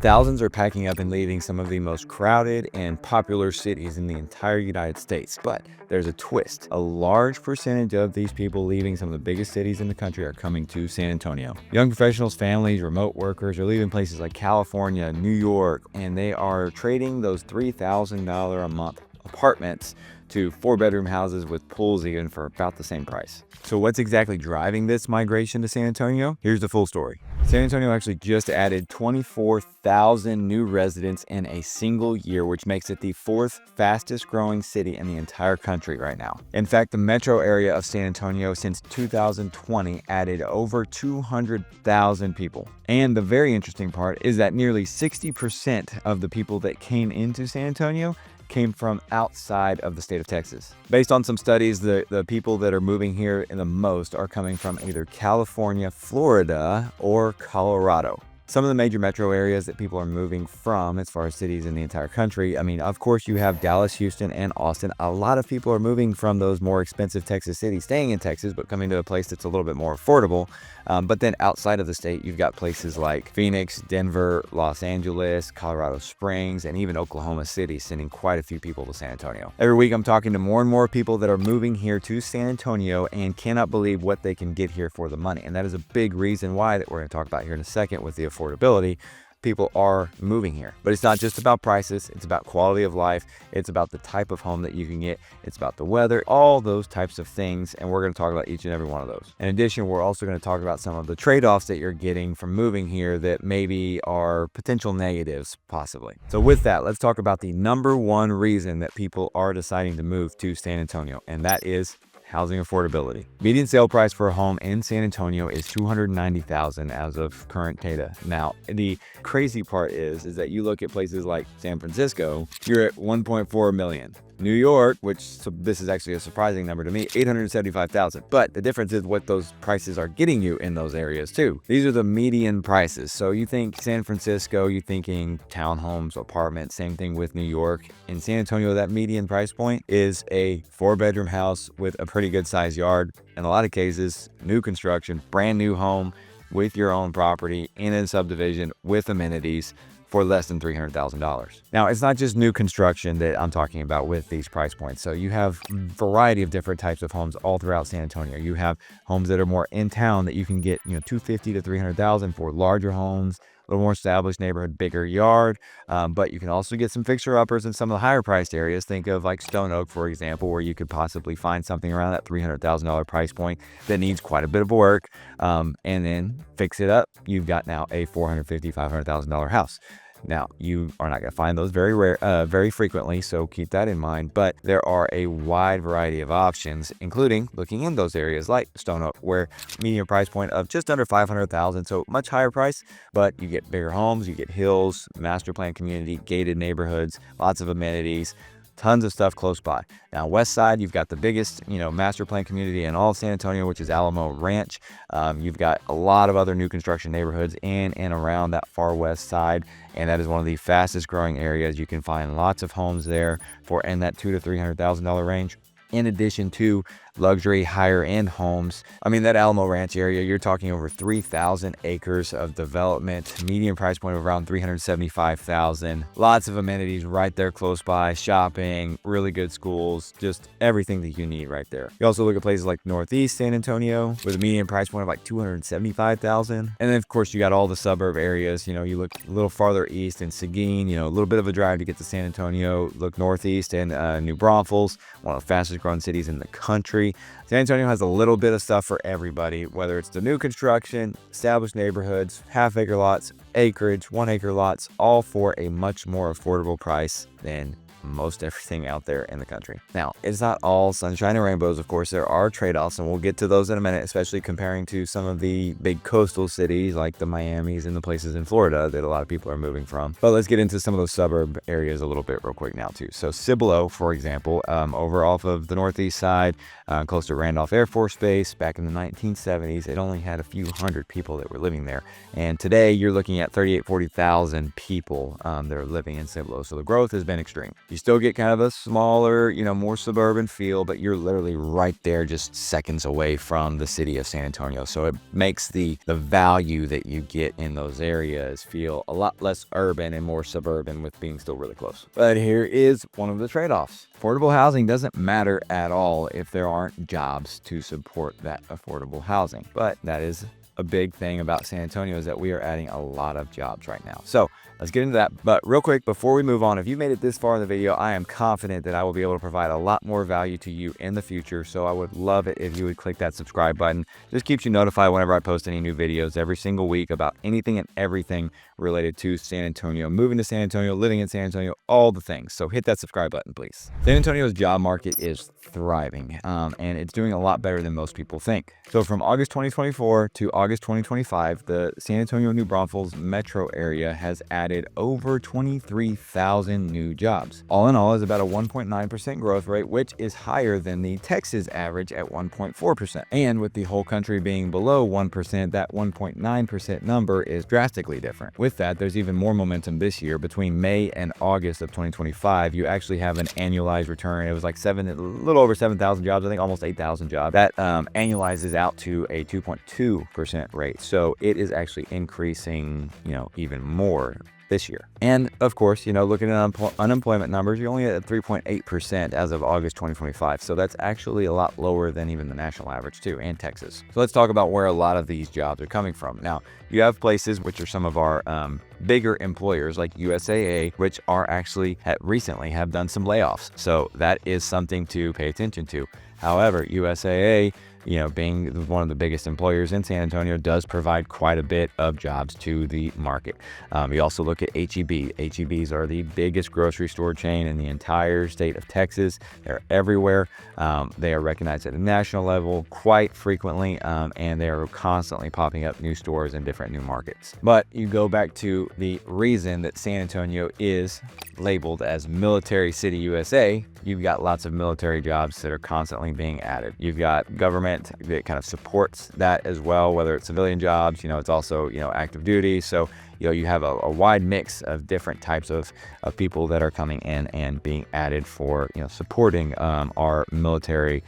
Thousands are packing up and leaving some of the most crowded and popular cities in the entire United States. But there's a twist. A large percentage of these people leaving some of the biggest cities in the country are coming to San Antonio. Young professionals, families, remote workers are leaving places like California, New York, and they are trading those $3,000 a month apartments to 4-bedroom houses with pools even for about the same price. So what's exactly driving this migration to San Antonio? Here's the full story. San Antonio actually just added 24,000 new residents in a single year, which makes it the 4th fastest growing city in the entire country right now. In fact, the metro area of San Antonio since 2020 added over 200,000 people. And the very interesting part is that nearly 60% of the people that came into San Antonio came from outside of the state of Texas. Based on some studies, the people that are moving here the most are coming from either California, Florida, or Colorado. Some of the major metro areas that people are moving from as far as cities in the entire country, I mean, of course, you have Dallas, Houston, and Austin. A lot of people are moving from those more expensive Texas cities, staying in Texas, but coming to a place that's a little bit more affordable. But then outside of the state, you've got places like Phoenix, Denver, Los Angeles, Colorado Springs, and even Oklahoma City, sending quite a few people to San Antonio. Every week, I'm talking to more and more people that are moving here to San Antonio and cannot believe what they can get here for the money. And that is a big reason why that we're going to talk about here in a second with the affordability. People are moving here. But it's not just about prices, it's about quality of life, it's about the type of home that you can get, it's about the weather, all those types of things, and we're going to talk about each and every one of those. In addition, we're also going to talk about some of the trade-offs that you're getting from moving here that maybe are potential negatives, possibly. So with that, let's talk about the number one reason that people are deciding to move to San Antonio, and that is housing affordability. Median sale price for a home in San Antonio is $290,000 as of current data. Now, the crazy part is that you look at places like San Francisco, you're at 1.4 million. New York, this is actually a surprising number to me, 875,000. But the difference is what those prices are getting you in those areas too. These are the median prices. So you think San Francisco, you're thinking townhomes, apartments, same thing with New York. In San Antonio, that median price point is a 4-bedroom house with a pretty good sized yard. In a lot of cases, new construction, brand new home with your own property in a subdivision with amenities for less than $300,000. Now, it's not just new construction that I'm talking about with these price points. So you have a variety of different types of homes all throughout San Antonio. You have homes that are more in town that you can get, $250,000 to $300,000 for larger homes, a little more established neighborhood, bigger yard. But you can also get some fixer-uppers in some of the higher priced areas. Think of like Stone Oak, for example, where you could possibly find something around that $300,000 price point that needs quite a bit of work. And then fix it up. You've got now a $450,000, $500,000 house. Now, you are not going to find those very frequently, so keep that in mind. But there are a wide variety of options, including looking in those areas like Stone Oak, where median price point of just under $500,000, so much higher price, but you get bigger homes, you get hills, master plan community, gated neighborhoods, lots of amenities, tons of stuff close by. Now, west side, you've got the biggest, master plan community in all of San Antonio, which is Alamo Ranch. You've got a lot of other new construction neighborhoods in and around that far west side, and that is one of the fastest growing areas. You can find lots of homes there for in that $200,000 to $300,000 range. In addition to luxury higher end homes. I mean, that Alamo Ranch area, you're talking over 3,000 acres of development, median price point of around $375,000. Lots of amenities right there close by, shopping, really good schools, just everything that you need right there. You also look at places like Northeast San Antonio with a median price point of like $275,000. And then of course you got all the suburb areas. You look a little farther east in Seguin, a little bit of a drive to get to San Antonio. Look northeast in New Braunfels, one of the fastest growing cities in the country. San Antonio has a little bit of stuff for everybody, whether it's the new construction, established neighborhoods, half-acre lots, acreage, 1-acre lots, all for a much more affordable price than most everything out there in the country. Now, it's not all sunshine and rainbows. Of course, there are trade-offs, and we'll get to those in a minute, especially comparing to some of the big coastal cities like the Miamis and the places in Florida that a lot of people are moving from. But let's get into some of those suburb areas a little bit real quick now too. So Cibolo, for example, over off of the northeast side, close to Randolph Air Force Base, back in the 1970s, it only had a few hundred people that were living there. And today you're looking at 40,000 people that are living in Cibolo. So the growth has been extreme. You still get kind of a smaller, more suburban feel, but you're literally right there, just seconds away from the city of San Antonio. So it makes the value that you get in those areas feel a lot less urban and more suburban with being still really close. But here is one of the trade-offs. Affordable housing doesn't matter at all if there aren't jobs to support that affordable housing. But that is a big thing about San Antonio, is that we are adding a lot of jobs right now. So let's get into that. But real quick, before we move on, if you made it this far in the video, I am confident that I will be able to provide a lot more value to you in the future. So I would love it if you would click that subscribe button. Just keeps you notified whenever I post any new videos every single week about anything and everything related to San Antonio, moving to San Antonio, living in San Antonio, all the things. So hit that subscribe button, please. San Antonio's job market is thriving, and it's doing a lot better than most people think. So from August 2024 to August 2025, the San Antonio New Braunfels metro area has added over 23,000 new jobs. All in all is about a 1.9% growth rate, which is higher than the Texas average at 1.4%. And with the whole country being below 1%, that 1.9% number is drastically different. With that, there's even more momentum this year. Between May and August of 2025, you actually have an annualized return. It was like a little over 7,000 jobs, I think almost 8,000 jobs. That annualizes out to a 2.2% rate. So it is actually increasing, even more this year. And of course, looking at unemployment numbers, you're only at 3.8% as of August 2025. So that's actually a lot lower than even the national average too, and Texas. So let's talk about where a lot of these jobs are coming from. Now, you have places which are some of our bigger employers like USAA, which are actually recently have done some layoffs. So that is something to pay attention to. However, USAA, being one of the biggest employers in San Antonio, does provide quite a bit of jobs to the market. You also look at HEB. HEBs are the biggest grocery store chain in the entire state of Texas. They're everywhere. They are recognized at a national level quite frequently, and they are constantly popping up new stores in different new markets. But you go back to the reason that San Antonio is labeled as Military City USA. You've got lots of military jobs that are constantly being added. You've got government that kind of supports that as well, whether it's civilian jobs, it's also, active duty. So, you have a wide mix of different types of people that are coming in and being added for, supporting our military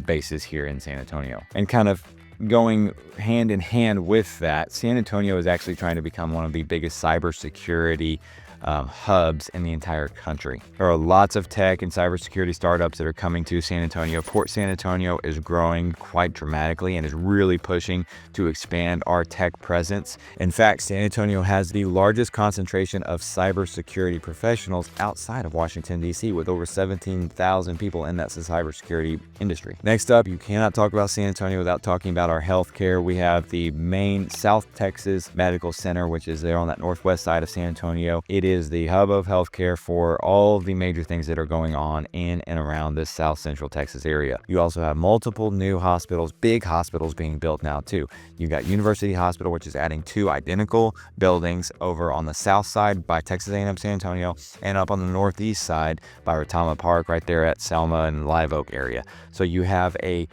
bases here in San Antonio. And kind of going hand in hand with that, San Antonio is actually trying to become one of the biggest cybersecurity hubs in the entire country. There are lots of tech and cybersecurity startups that are coming to San Antonio. Port San Antonio is growing quite dramatically and is really pushing to expand our tech presence. In fact, San Antonio has the largest concentration of cybersecurity professionals outside of Washington, D.C., with over 17,000 people in that cybersecurity industry. Next up, you cannot talk about San Antonio without talking about our healthcare. We have the main South Texas Medical Center, which is there on that northwest side of San Antonio. It is the hub of healthcare for all of the major things that are going on in and around this South Central Texas area. You also have multiple new hospitals, big hospitals being built now too. You got University Hospital, which is adding 2 identical buildings over on the south side by Texas A&M San Antonio, and up on the northeast side by Retama Park, right there at Selma and Live Oak area. So you have a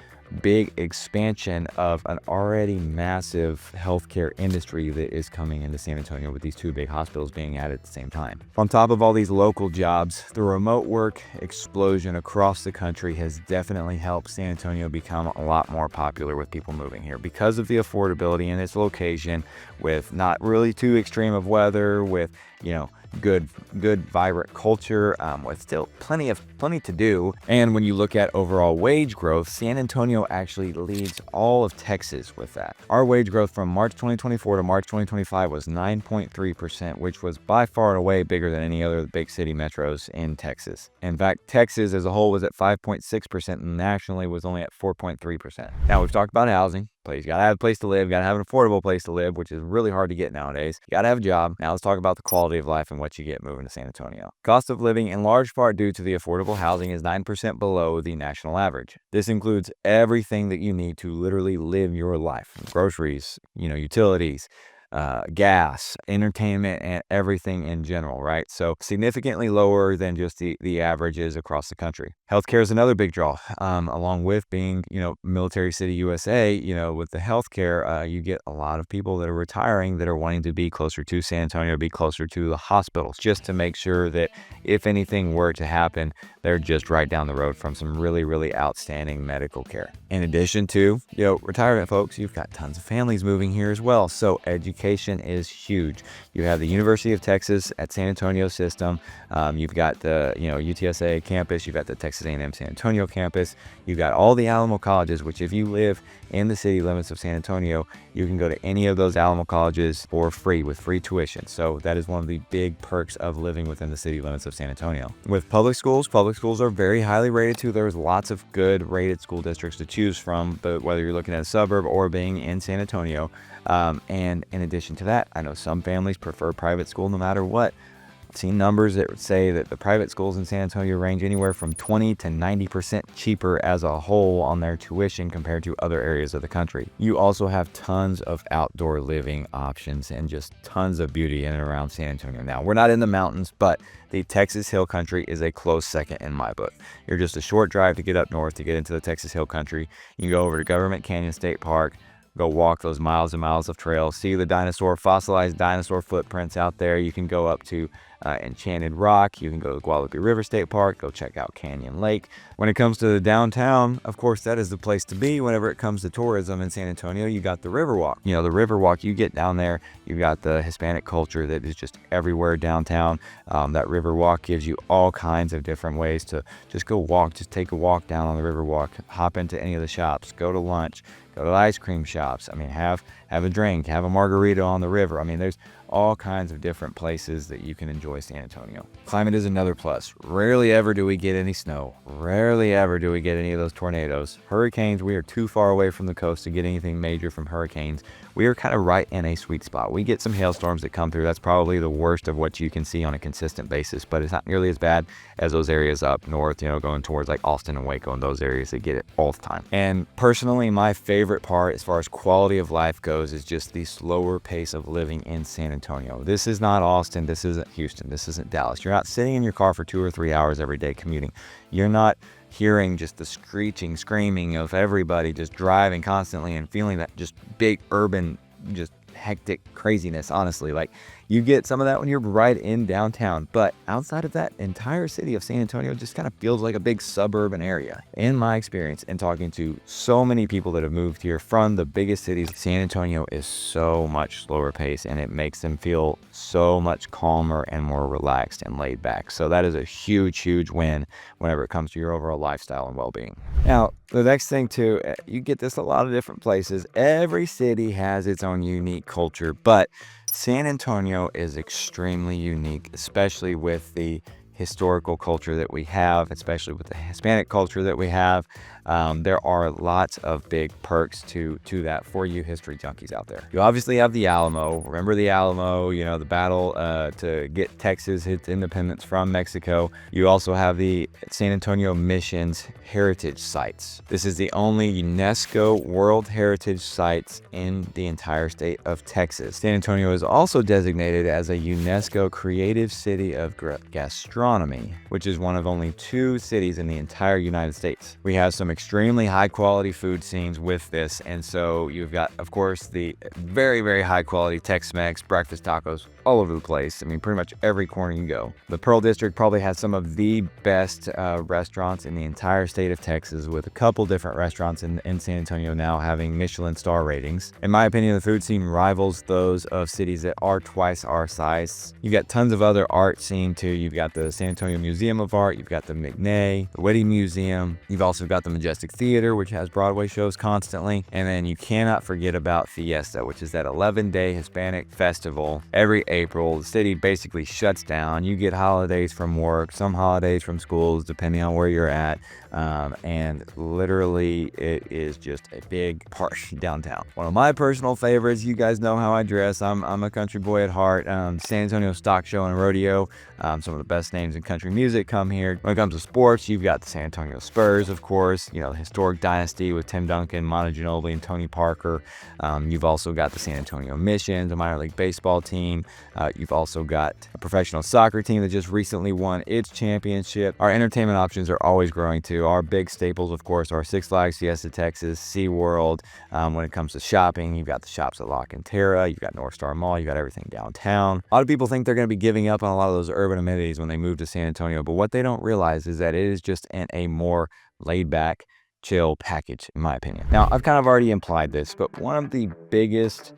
big expansion of an already massive healthcare industry that is coming into San Antonio, with these 2 big hospitals being added at the same time. On top of all these local jobs, the remote work explosion across the country has definitely helped San Antonio become a lot more popular with people moving here because of the affordability in its location, with not really too extreme of weather, with good vibrant culture, with still plenty to do. And when you look at overall wage growth, San Antonio actually leads all of Texas with that. Our wage growth from March 2024 to March 2025 was 9.3%, which was by far and away bigger than any other big city metros in Texas. In fact, Texas as a whole was at 5.6% and nationally was only at 4.3%. Now, we've talked about housing. You gotta have a place to live, you gotta have an affordable place to live, which is really hard to get nowadays. You gotta have a job. Now let's talk about the quality of life and what you get moving to San Antonio. Cost of living, in large part due to the affordable housing, is 9% below the national average. This includes everything that you need to literally live your life. Groceries, utilities, gas, entertainment, and everything in general, right? So significantly lower than just the averages across the country. Healthcare is another big draw, along with being, military city USA, with the healthcare, you get a lot of people that are retiring that are wanting to be closer to San Antonio, be closer to the hospitals, just to make sure that if anything were to happen, they're just right down the road from some really, really outstanding medical care. In addition to, retirement folks, you've got tons of families moving here as well. So education is huge. You have the University of Texas at San Antonio system. You've got the, UTSA campus. You've got the Texas A&M San Antonio campus. You've got all the Alamo colleges, which if you live in the city limits of San Antonio, you can go to any of those Alamo colleges for free with free tuition. So that is one of the big perks of living within the city limits of San Antonio. With public schools are very highly rated too. There's lots of good rated school districts to choose from, but whether you're looking at a suburb or being in San Antonio. And in addition to that, I know some families prefer private school no matter what. I've seen numbers that would say that the private schools in San Antonio range anywhere from 20 to 90% cheaper as a whole on their tuition compared to other areas of the country. You also have tons of outdoor living options and just tons of beauty in and around San Antonio. Now, we're not in the mountains, but the Texas Hill Country is a close second in my book. You're just a short drive to get up north to get into the Texas Hill Country. You can go over to Government Canyon State Park, go walk those miles and miles of trails, see the fossilized dinosaur footprints out there. You can go up to Enchanted Rock. You can go to Guadalupe River State Park, go check out Canyon Lake. When it comes to the downtown, of course, that is the place to be whenever it comes to tourism in San Antonio. You got the Riverwalk. The Riverwalk, you get down there, you got the Hispanic culture that is just everywhere downtown. That Riverwalk gives you all kinds of different ways to just go walk, just take a walk down on the Riverwalk, hop into any of the shops, go to lunch, go to the ice cream shops. Have a drink, have a margarita on the river. There's all kinds of different places that you can enjoy San Antonio. Climate is another plus. Rarely ever do we get any snow. Rarely ever do we get any of those tornadoes. Hurricanes, we are too far away from the coast to get anything major from hurricanes. We are kind of right in a sweet spot. We get some hailstorms that come through. That's probably the worst of what you can see on a consistent basis, but it's not nearly as bad as those areas up north, going towards like Austin and Waco and those areas that get it all the time. And personally, my favorite part as far as quality of life goes is just the slower pace of living in San Antonio. This is not Austin. This isn't Houston. This isn't Dallas. You're not sitting in your car for 2 or 3 hours every day commuting. You're not hearing just the screeching, screaming of everybody just driving constantly and feeling that just big urban, just hectic craziness. Honestly, like you get some of that when you're right in downtown, but outside of that, entire city of San Antonio just kind of feels like a big suburban area. In my experience and talking to so many people that have moved here from the biggest cities, San Antonio is so much slower pace and it makes them feel so much calmer and more relaxed and laid back. So that is a huge, huge win whenever it comes to your overall lifestyle and well-being. Now, the next thing too, you get this a lot of different places. Every city has its own unique culture, but San Antonio is extremely unique, especially with the historical culture that we have, especially with the Hispanic culture that we have. There are lots of big perks to that for you history junkies out there. You obviously have the Alamo. Remember the Alamo, the battle to get Texas its independence from Mexico. You also have the San Antonio Missions Heritage Sites. This is the only UNESCO World Heritage Sites in the entire state of Texas. San Antonio is also designated as a UNESCO Creative City of Gastronomy, which is one of only 2 cities in the entire United States. We have some extremely high quality food scenes with this, and so you've got, of course, the very, very high quality Tex-Mex breakfast tacos all over the place. Pretty much every corner you go. The Pearl District probably has some of the best restaurants in the entire state of Texas, with a couple different restaurants in San Antonio now having Michelin star ratings. In my opinion, the food scene rivals those of cities that are twice our size. You've got tons of other art scene too. You've got the San Antonio Museum of Art, you've got the McNay, the Whitty Museum, you've also got the Majestic Theater, which has Broadway shows constantly, and then you cannot forget about Fiesta, which is that 11-day Hispanic festival. Every April, the city basically shuts down. You get holidays from work, some holidays from schools, depending on where you're at. And literally it is just a big party downtown. One of my personal favorites, you guys know how I dress. I'm a country boy at heart. San Antonio Stock Show and Rodeo, some of the best names in country music come here. When it comes to sports, you've got the San Antonio Spurs, of course. the historic dynasty with Tim Duncan, Manu Ginobili, and Tony Parker. You've also got the San Antonio Missions, a minor league baseball team. You've also got a professional soccer team that just recently won its championship. Our entertainment options are always growing too. Our big staples, of course, are Six Flags, Fiesta Texas, SeaWorld. When it comes to shopping, you've got the shops at La Cantera, you've got North Star Mall, you've got everything downtown. A lot of people think they're going to be giving up on a lot of those urban amenities when they move to San Antonio, but what they don't realize is that it is just in a more laid back, chill package, in my opinion. Now, I've kind of already implied this, but one of the biggest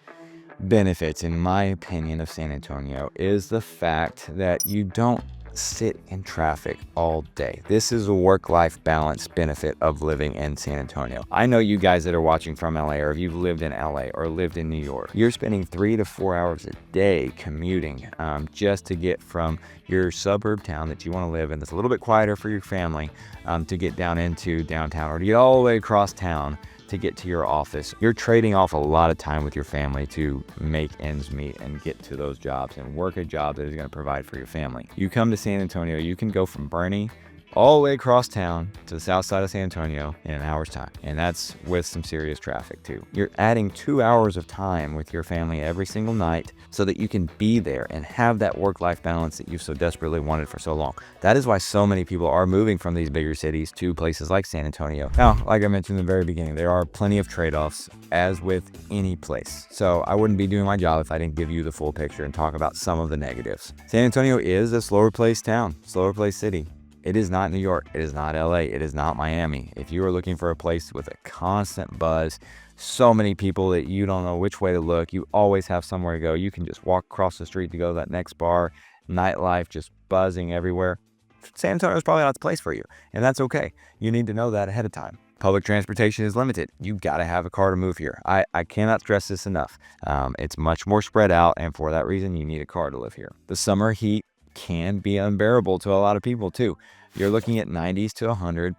benefits, in my opinion, of San Antonio is the fact that you don't sit in traffic all day. This is a work-life balance benefit of living in San Antonio. I know you guys that are watching from LA, or if you've lived in LA or lived in New York, you're spending 3 to 4 hours a day commuting just to get from your suburb town that you want to live in that's a little bit quieter for your family to get down into downtown, or to get all the way across town to get to your office. You're trading off a lot of time with your family to make ends meet and get to those jobs and work a job that is going to provide for your family. You come to San Antonio, you can go from Bernie all the way across town to the south side of San Antonio in an hour's time. And that's with some serious traffic too. You're adding 2 hours of time with your family every single night so that you can be there and have that work-life balance that you've so desperately wanted for so long. That is why so many people are moving from these bigger cities to places like San Antonio. Now, like I mentioned in the very beginning, there are plenty of trade-offs as with any place. So I wouldn't be doing my job if I didn't give you the full picture and talk about some of the negatives. San Antonio is a slower paced town, slower paced city. It is not New York. It is not LA. It is not Miami. If you are looking for a place with a constant buzz, so many people that you don't know which way to look, you always have somewhere to go. You can just walk across the street to go to that next bar, nightlife just buzzing everywhere. San Antonio is probably not the place for you, and that's okay. You need to know that ahead of time. Public transportation is limited. You got to have a car to move here. I cannot stress this enough. It's much more spread out, and for that reason, you need a car to live here. The summer heat can be unbearable to a lot of people too. You're looking at 90s to 100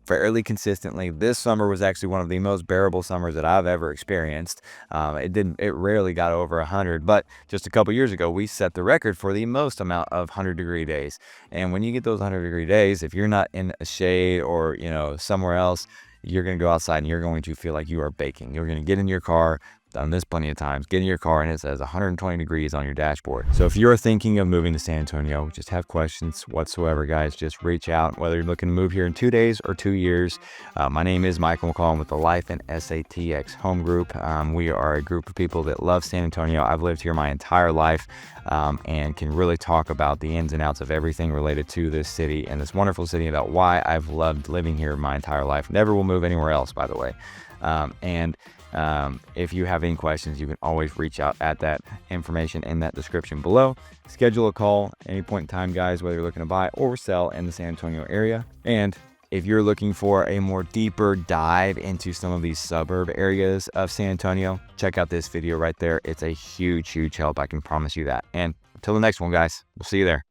fairly consistently. This summer was actually one of the most bearable summers that I've ever experienced. It rarely got over 100, but just a couple years ago, we set the record for the most amount of 100-degree days. And when you get those 100-degree days, if you're not in a shade or, somewhere else, you're going to go outside and you're going to feel like you are baking. You're going to get in your car. Done this plenty of times. Get in your car and it says 120 degrees on your dashboard. So if you're thinking of moving to San Antonio, just have questions whatsoever, guys, just reach out, whether you're looking to move here in 2 days or 2 years. My name is Michael McCall. I'm with the Life and SATX Home Group. We are a group of people that love San Antonio. I've lived here my entire life and can really talk about the ins and outs of everything related to this city and this wonderful city, about why I've loved living here my entire life. Never will move anywhere else, by the way. If you have any questions, you can always reach out at that information in that description below. Schedule a call any point in time, guys, whether you're looking to buy or sell in the San Antonio area. And if you're looking for a more deeper dive into some of these suburb areas of San Antonio, check out this video right there. It's a huge, huge help. I can promise you that. And until the next one, guys, we'll see you there.